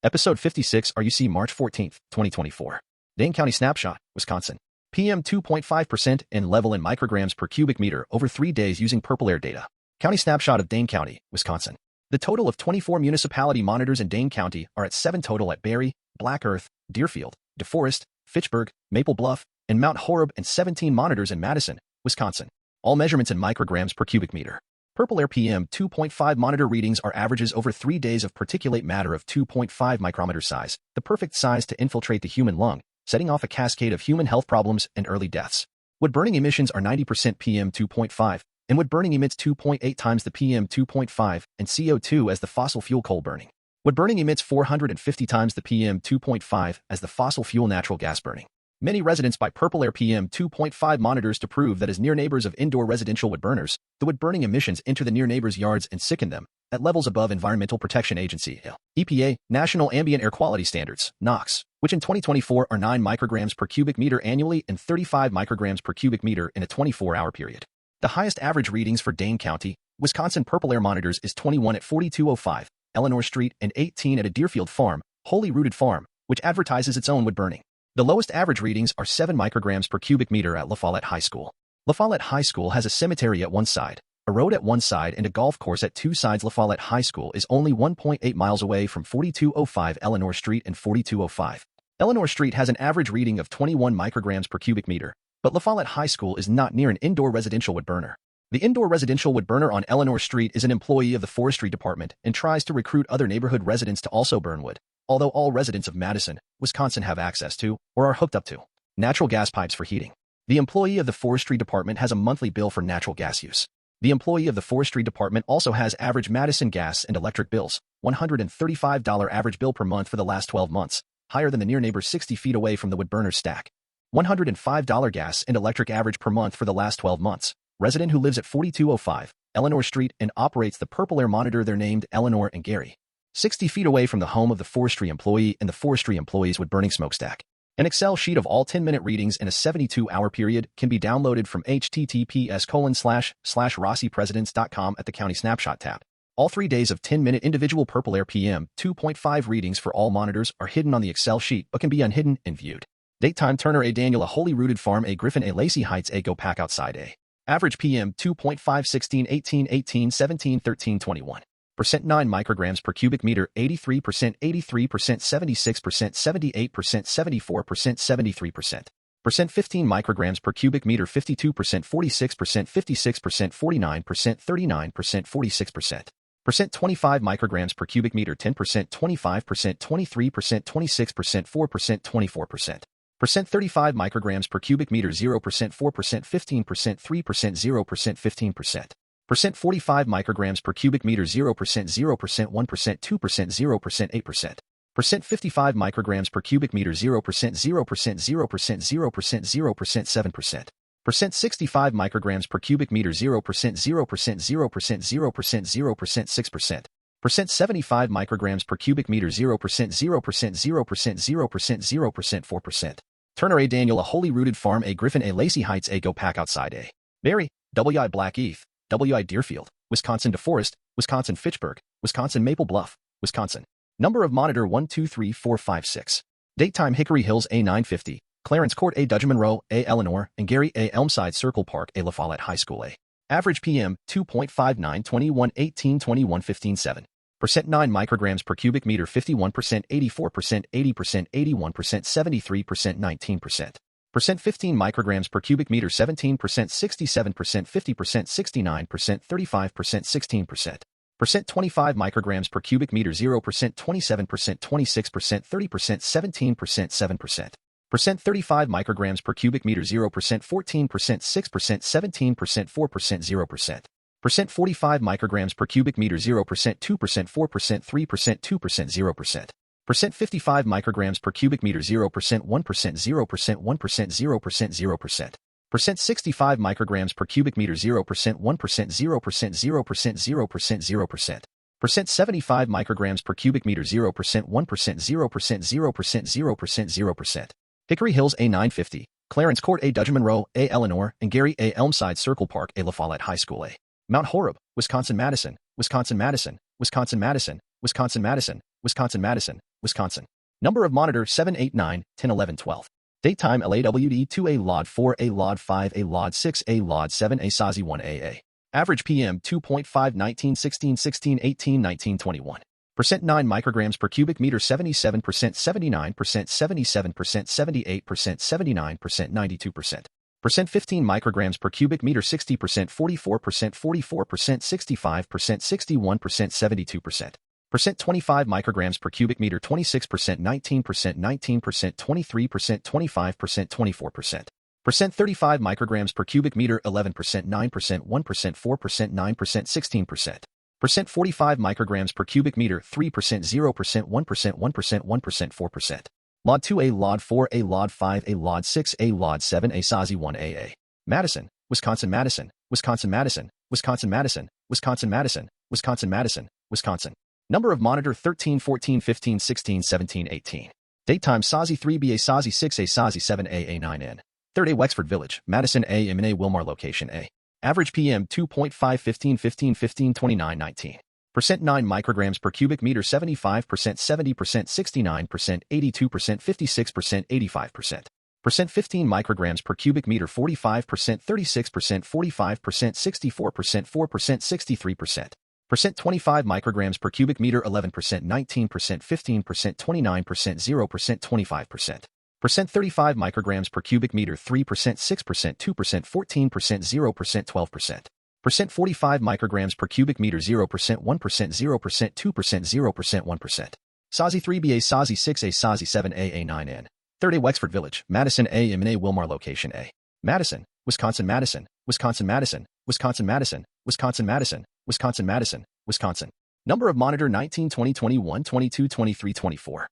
Episode 56, RUC, March 14, 2024. Dane County Snapshot, Wisconsin. PM 2.5% and level in micrograms per cubic meter over 3 days using PurpleAir Data. County Snapshot of Dane County, Wisconsin. The total of 24 municipality monitors in Dane County are at 7 total at Berry, Black Earth, Deerfield, Deforest, Fitchburg, Maple Bluff, and Mount Horeb, and 17 monitors in Madison, Wisconsin. All measurements in micrograms per cubic meter. PurpleAir PM 2.5 monitor readings are averages over 3 days of particulate matter of 2.5 micrometer size, the perfect size to infiltrate the human lung, setting off a cascade of human health problems and early deaths. Wood-burning emissions are 90% PM 2.5, and wood-burning emits 2.8 times the PM 2.5 and CO2 as the fossil fuel coal burning. Wood-burning emits 450 times the PM 2.5 as the fossil fuel natural gas burning. Many residents buy PurpleAir PM 2.5 monitors to prove that as near neighbors of indoor residential wood burners, the wood-burning emissions enter the near neighbors' yards and sicken them, at levels above Environmental Protection Agency (EPA) National Ambient Air Quality Standards (NOx), which in 2024 are 9 micrograms per cubic meter annually and 35 micrograms per cubic meter in a 24-hour period. The highest average readings for Dane County, Wisconsin PurpleAir monitors is 21 at 4205 Elinor Street and 18 at a Deerfield farm, Holy Rooted Farm, which advertises its own wood burning. The lowest average readings are 7 micrograms per cubic meter at LaFollette High School. LaFollette High School has a cemetery at one side, a road at one side, and a golf course at two sides. LaFollette High School is only 1.8 miles away from 4205 Elinor Street and 4205. Elinor Street has an average reading of 21 micrograms per cubic meter, but LaFollette High School is not near an indoor residential wood burner. The indoor residential wood burner on Elinor Street is an employee of the Forestry Department and tries to recruit other neighborhood residents to also burn wood, although all residents of Madison, Wisconsin have access to, or are hooked up to, natural gas pipes for heating. The employee of the Forestry Department has a monthly bill for natural gas use. The employee of the Forestry Department also has average Madison gas and electric bills, $135 average bill per month for the last 12 months, higher than the near neighbor 60 feet away from the wood burner stack. $105 gas and electric average per month for the last 12 months. Resident who lives at 4205 Elinor Street and operates the PurpleAir monitor. They're named Elinor and Gary. 60 feet away from the home of the forestry employee and the forestry employee's wood-burning smokestack. An Excel sheet of all 10-minute readings in a 72-hour period can be downloaded from https://rossipresidents.com at the County Snapshot tab. All 3 days of 10-minute individual PurpleAir PM 2.5 readings for all monitors are hidden on the Excel sheet but can be unhidden and viewed. DateTime: Turner A. Daniel, a Holy Rooted Farm, A. Griffin, A. Lacy Heights, A. GoPackOutside, A. Average PM 2.5 16 18 18 17 13 21. Percent 9 micrograms per cubic meter, 83%, 76%, 78%, 74%, 73%. Percent 15 micrograms per cubic meter, 52%, 46%, 56%, 49%, 39%, 46%. Percent 25 micrograms per cubic meter, 10%, 25%, 23%, 26%, 4%, 24%. Percent 35 micrograms per cubic meter, 0%, 4%, 15%, 3%, 0%, 15%. Percent 45 micrograms per cubic meter, 0%, 0%, 1%, 2%, 0%, 8%. Percent 55 micrograms per cubic meter, 0%, 0%, 0%, 0%, 0%, 7%. Percent 65 micrograms per cubic meter, 0%, 0%, 0%, 0%, 0%, 6%. Percent 75 micrograms per cubic meter, 0%, 0%, 0%, 0%, 0%, 4%. Turner A. Daniel, a Holy Rooted Farm, A. Griffin, A. Lacy Heights, A. GoPackOutside, A. Berry, W.I. Black Eath, W.I. Deerfield, Wisconsin Deforest, Wisconsin Fitchburg, Wisconsin Maple Bluff, Wisconsin. Number of monitor 123456. DateTime: Hickory Hills, A. 950, Clarence Court, A. Dudgeon-Monroe, A. Elinor, and Gary, A. Elmside Circle Park, A. LaFollette High School, A. Average PM 2.59 21 18 21 15 7. Percent 9 micrograms per cubic meter, 51%, 84%, 80%, 81%, 73%, 19%. Percent 15 micrograms per cubic meter, 17%, 67%, 50%, 69%, 35%, 16%. Percent 25 micrograms per cubic meter, 0%, 27%, 26%, 30%, 17%, 7%. Percent 35 micrograms per cubic meter, 0%, 14%, 6%, 17%, 4%, 0%. Percent 45 micrograms per cubic meter, 0%, 2%, 4%, 3%, 2%, 0%. Percent 55 micrograms per cubic meter, 0%, 1%, 0%, 1%, 0%, 0%. Percent 65 micrograms per cubic meter, 0%, 1%, 0%, 0%, 0%, 0%. Percent 75 micrograms per cubic meter, 0%, 1%, 0%, 0%, 0%, 0%. Hickory Hills, A. 950, Clarence Court, A. Dudgeon-Monroe, A. Elinor, and Gary, A. Elmside Circle Park, A. LaFollette High School, A. Mount Horeb, Wisconsin Madison, Wisconsin Madison, Wisconsin Madison, Wisconsin Madison, Wisconsin Madison, Wisconsin. Number of monitor 7, 8, 9, 10, 11, 12. DateTime LAWD 2A Lod 4A Lod 5A Lod 6A Lod 7A Sazi 1AA. Average PM 2.5 19 16 16 18 19 21. Percent 9 micrograms per cubic meter 77% 79% 77% 78% 79% 92%. Percent 15 micrograms per cubic meter 60% 44% 44% 65% 61% 72%. Percent 25 micrograms per cubic meter 26% 19% 19% 23% 25% 24%. Percent 35 micrograms per cubic meter 11% 9% 1% 4% 9% 16%. Percent 45 micrograms per cubic meter 3% 0% 1% 1% 1% 4%. Lod 2A Lod 4A Lod 5A Lod 6A Lod 7A Sazi 1AA. Madison, Wisconsin Madison, Wisconsin Madison, Wisconsin Madison, Wisconsin Madison, Wisconsin Madison, Wisconsin. Number of monitor 13 14 15 16 17 18. DateTime Sazi 3B A Sazi 6A Sazi 7A A9N. 3rd A Wexford Village, Madison A M&A Wilmar Location A. Average PM 2.5 15 15 15 29 19. Percent 9 micrograms per cubic meter 75% 70% 69% 82% 56% 85%. Percent 15 micrograms per cubic meter 45% 36% 45% 64% 4% 63%. Percent 25 micrograms per cubic meter 11% 19% 15% 29% 0% 25%. Percent 35 micrograms per cubic meter 3% 6% 2% 14% 0% 12%. Percent 45 micrograms per cubic meter 0% 1% 0% 2% 0% 1%. Sazi 3B A Sazi 6A Sazi 7A A9N. 3rd A Wexford Village, Madison A M&A Wilmar Location A. Madison, Wisconsin Madison, Wisconsin Madison, Wisconsin Madison, Wisconsin Madison, Wisconsin Madison, Wisconsin. Number of monitor 19 20 21 22 23 24.